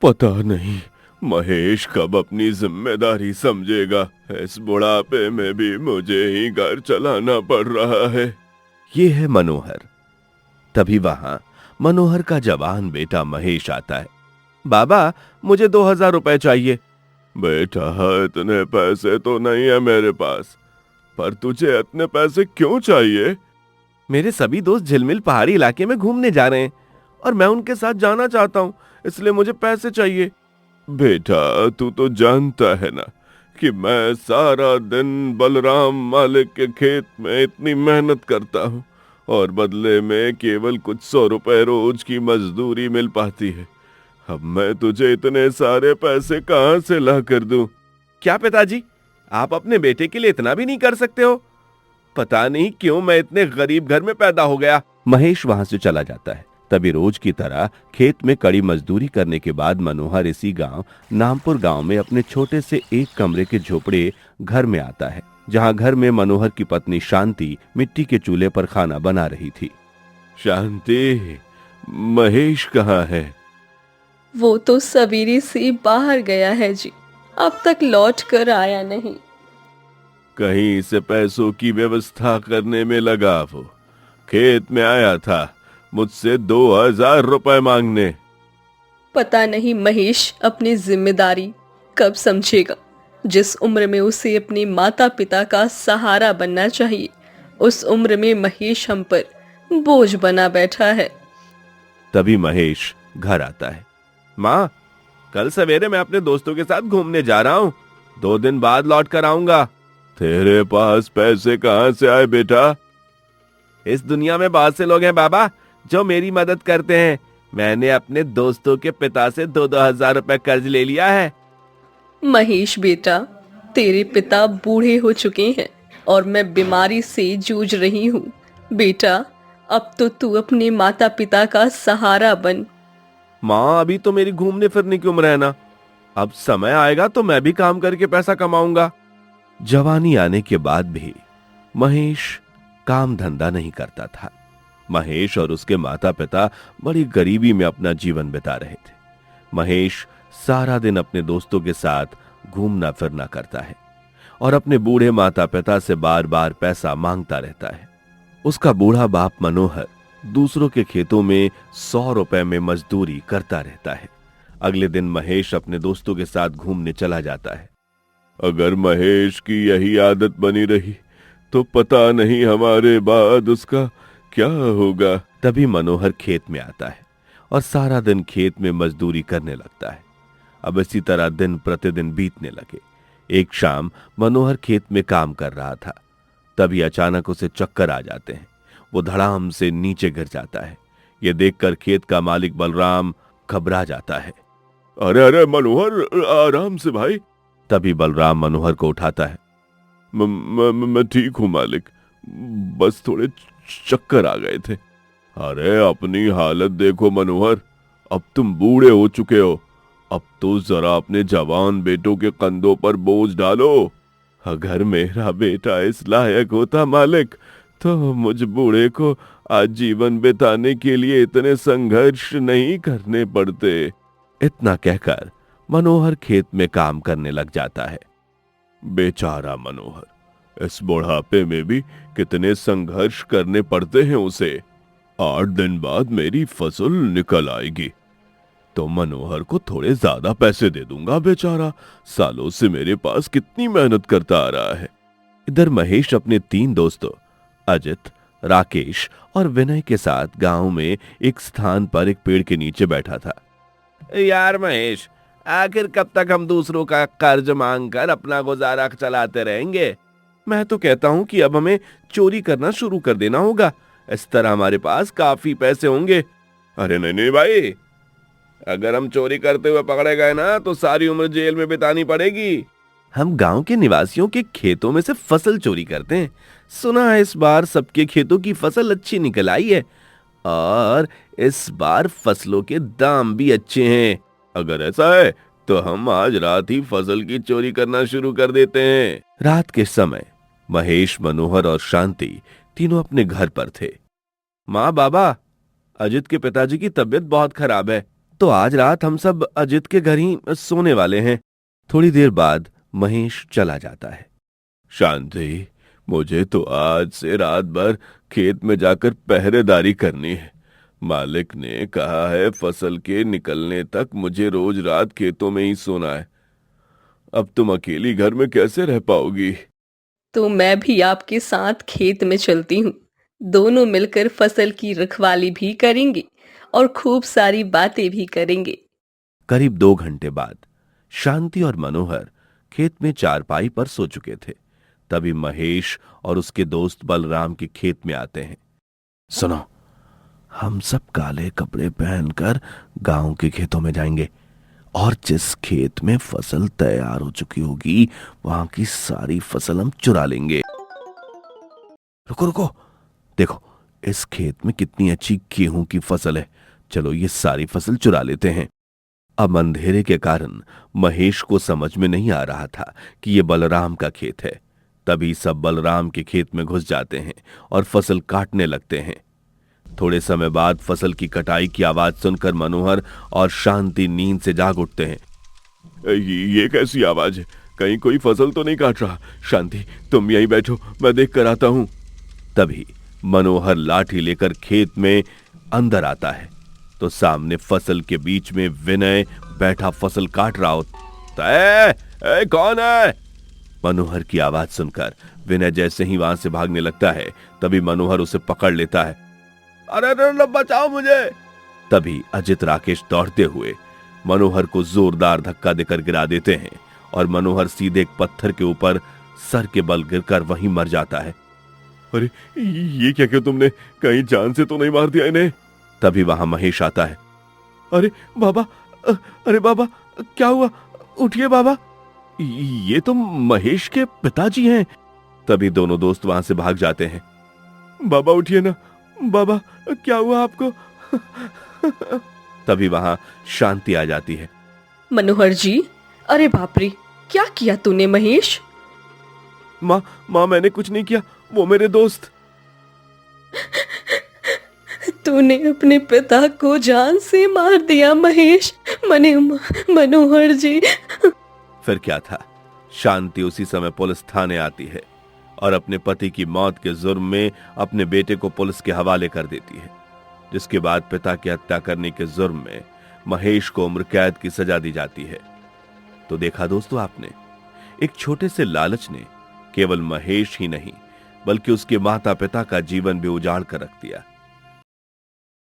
पता नहीं महेश कब अपनी जिम्मेदारी समझेगा। इस बुढ़ापे में भी मुझे ही घर चलाना पड़ रहा है। ये है मनोहर। तभी वहां मनोहर का जवान बेटा महेश आता है। बाबा, मुझे 2000 रुपए चाहिए। बेटा, इतने पैसे तो नहीं है मेरे पास, पर तुझे इतने पैसे क्यों चाहिए? मेरे सभी दोस्त झिलमिल पहाड़ी इलाके में घूमने जा रहे हैं और मैं उनके साथ जाना चाहता हूँ, इसलिए मुझे पैसे चाहिए। बेटा, तू तो जानता है ना कि मैं सारा दिन बलराम मालिक के खेत में इतनी मेहनत करता हूँ और बदले में केवल कुछ 100 रुपए रोज की मजदूरी मिल पाती है। अब मैं तुझे इतने सारे पैसे कहाँ से ला कर दूं? क्या पिताजी, आप अपने बेटे के लिए इतना भी नहीं कर सकते हो? पता नहीं क्यों मैं इतने गरीब घर में पैदा हो गया। महेश वहां से चला जाता है। तभी रोज की तरह खेत में कड़ी मजदूरी करने के बाद मनोहर इसी गांव नामपुर गांव में अपने छोटे से एक कमरे के झोपड़े घर में आता है, जहां घर में मनोहर की पत्नी शांति मिट्टी के चूल्हे पर खाना बना रही थी। शांति, महेश कहाँ है? वो तो सवेरे से बाहर गया है जी, अब तक लौट कर आया नहीं। कहीं से पैसों की व्यवस्था करने में लगा। वो खेत में आया था मुझसे 2000 रुपए मांगने। पता नहीं महेश अपनी जिम्मेदारी कब समझेगा। जिस उम्र में उसे अपने माता पिता का सहारा बनना चाहिए, उस उम्र में महेश हम पर बोझ बना बैठा है। तभी महेश घर आता है। माँ, कल सवेरे मैं अपने दोस्तों के साथ घूमने जा रहा हूँ, 2 दिन बाद लौट कर आऊंगा। तेरे पास पैसे कहाँ से आए बेटा? इस दुनिया में बहुत से लोग हैं बाबा जो मेरी मदद करते हैं। मैंने अपने दोस्तों के पिता से 2-2 हजार रुपए कर्ज ले लिया है। महेश बेटा, तेरे पिता बूढ़े हो चुके हैं और मैं बीमारी से जूझ रही हूँ। बेटा, अब तो तू अपने माता पिता का सहारा बन। माँ, अभी तो मेरी घूमने फिरने की उम्र है ना, अब समय आएगा तो मैं भी काम करके पैसा कमाऊंगा। जवानी आने के बाद भी महेश काम धंधा नहीं करता था। महेश और उसके माता पिता बड़ी गरीबी में अपना जीवन बिता रहे थे। महेश सारा दिन अपने दोस्तों के साथ घूमना फिरना करता है और अपने बूढ़े माता पिता से बार बार पैसा मांगता रहता है। उसका बूढ़ा बाप मनोहर दूसरों के खेतों में 100 रुपए में मजदूरी करता रहता है। अगले दिन महेश अपने दोस्तों के साथ घूमने चला जाता है। अगर महेश की यही आदत बनी रही तो पता नहीं हमारे बाद उसका क्या होगा। तभी मनोहर खेत में आता है और सारा दिन खेत में मजदूरी करने लगता है। अब इसी तरह दिन प्रतिदिन बीतने लगे। एक शाम मनोहर खेत में काम कर रहा था, तभी अचानक उसे चक्कर आ जाते हैं। वो धड़ाम से नीचे गिर जाता है। ये देखकर खेत का मालिक बलराम घबरा जाता है। अरे अरे मनोहर, आराम से भाई। तभी बलराम मनोहर को उठाता है। मैं ठीक हूं मालिक, बस थोड़े चक्कर आ गए थे। अरे अपनी हालत देखो मनोहर, अब तुम बूढ़े हो चुके हो। अब तो जरा अपने जवान बेटों के कंधों पर बोझ डालो। अगर मेरा बेटा इस लायक होता मालिक, तो मुझ बूढ़े को आज जीवन बिताने के लिए इतने संघर्ष नहीं करने पड़ते। इतना कहकर मनोहर खेत में काम करने लग जाता है। बेचारा मनोहर, इस बुढ़ापे में भी कितने संघर्ष करने पड़ते हैं उसे। 8 दिन बाद मेरी फसल निकल आएगी तो मनोहर को थोड़े ज्यादा पैसे दे दूंगा। बेचारा सालों से मेरे पास कितनी मेहनत करता आ रहा है। इधर महेश अपने 3 दोस्तों अजित, राकेश और विनय के साथ गांव में एक स्थान पर एक पेड़ के नीचे बैठा था। यार महेश, आखिर कब तक हम दूसरों का कर्ज मांगकर अपना गुजारा चलाते रहेंगे? मैं तो कहता हूं कि अब हमें चोरी करना शुरू कर देना होगा। इस तरह हमारे पास काफी पैसे होंगे। अरे नहीं नहीं भाई, अगर हम चोरी करते हुए पकड़े गए ना तो सारी उम्र जेल में बितानी पड़ेगी। हम गांव के निवासियों के खेतों में से फसल चोरी करते हैं। सुना है इस बार सबके खेतों की फसल अच्छी निकल आई है और इस बार फसलों के दाम भी अच्छे हैं। अगर ऐसा है तो हम आज रात ही फसल की चोरी करना शुरू कर देते हैं। रात के समय महेश, मनोहर और शांति तीनों अपने घर पर थे। माँ, बाबा, अजित के पिताजी की तबीयत बहुत खराब है, तो आज रात हम सब अजित के घर ही सोने वाले हैं। थोड़ी देर बाद महेश चला जाता है। शांति, मुझे तो आज से रात भर खेत में जाकर पहरेदारी करनी है। मालिक ने कहा है फसल के निकलने तक मुझे रोज रात खेतों में ही सोना है। अब तुम अकेली घर में कैसे रह पाओगी? तो मैं भी आपके साथ खेत में चलती हूँ। दोनों मिलकर फसल की रखवाली भी करेंगे और खूब सारी बातें भी करेंगे। करीब 2 घंटे बाद शांति और मनोहर खेत में चारपाई पर सो चुके थे। तभी महेश और उसके दोस्त बलराम के खेत में आते हैं। सुनो, हम सब काले कपड़े पहनकर गांव के खेतों में जाएंगे और जिस खेत में फसल तैयार हो चुकी होगी वहां की सारी फसल हम चुरा लेंगे। रुको रुको, देखो इस खेत में कितनी अच्छी गेहूं की फसल है। चलो ये सारी फसल चुरा लेते हैं। अब अंधेरे के कारण महेश को समझ में नहीं आ रहा था कि ये बलराम का खेत है। तभी सब बलराम के खेत में घुस जाते हैं और फसल काटने लगते हैं। थोड़े समय बाद फसल की कटाई की आवाज सुनकर मनोहर और शांति नींद से जाग उठते हैं। ये कैसी आवाज है? कहीं कोई फसल तो नहीं काट रहा? शांति, तुम यहीं बैठो, मैं देख कर आता हूं। तभी मनोहर लाठी लेकर खेत में अंदर आता है तो सामने फसल के बीच में विनय बैठा फसल काट रहा होता है। कौन है? मनोहर की आवाज सुनकर विनय जैसे ही वहां से भागने लगता है तभी मनोहर उसे पकड़ लेता है। अरे बचाओ मुझे! तभी अजित राकेश दौड़ते हुए मनोहर को जोरदार धक्का देकर गिरा देते हैं और मनोहर सीधे एक पत्थर के ऊपर सर के बल गिरकर वहीं मर जाता है। अरे ये क्या किया तुमने? कहीं जान से तो नहीं मार दिया इन्हें? तभी वहां महेश आता है। अरे बाबा, अरे बाबा, क्या हुआ? उठिए बाबा। ये तो महेश के पिताजी हैं। तभी दोनों दोस्त वहां से भाग जाते हैं। बाबा उठिए ना, बाबा क्या हुआ आपको? तभी वहां शांति आ जाती है। मनोहर जी, अरे बाप रे, क्या किया तूने महेश? माँ मैंने कुछ नहीं किया, वो मेरे दोस्त। तूने अपने पिता को जान से मार दिया महेश। मनोहर जी। फिर क्या था, शांति उसी समय पुलिस थाने आती है और अपने पति की मौत के जुर्म में अपने बेटे को पुलिस के हवाले कर देती है, जिसके बाद पिता की हत्या करने के जुर्म में महेश को उम्र कैद की सजा दी जाती है। तो देखा दोस्तों आपने, एक छोटे से लालच ने केवल महेश ही नहीं बल्कि उसके माता पिता का जीवन भी उजाड़ कर रख दिया।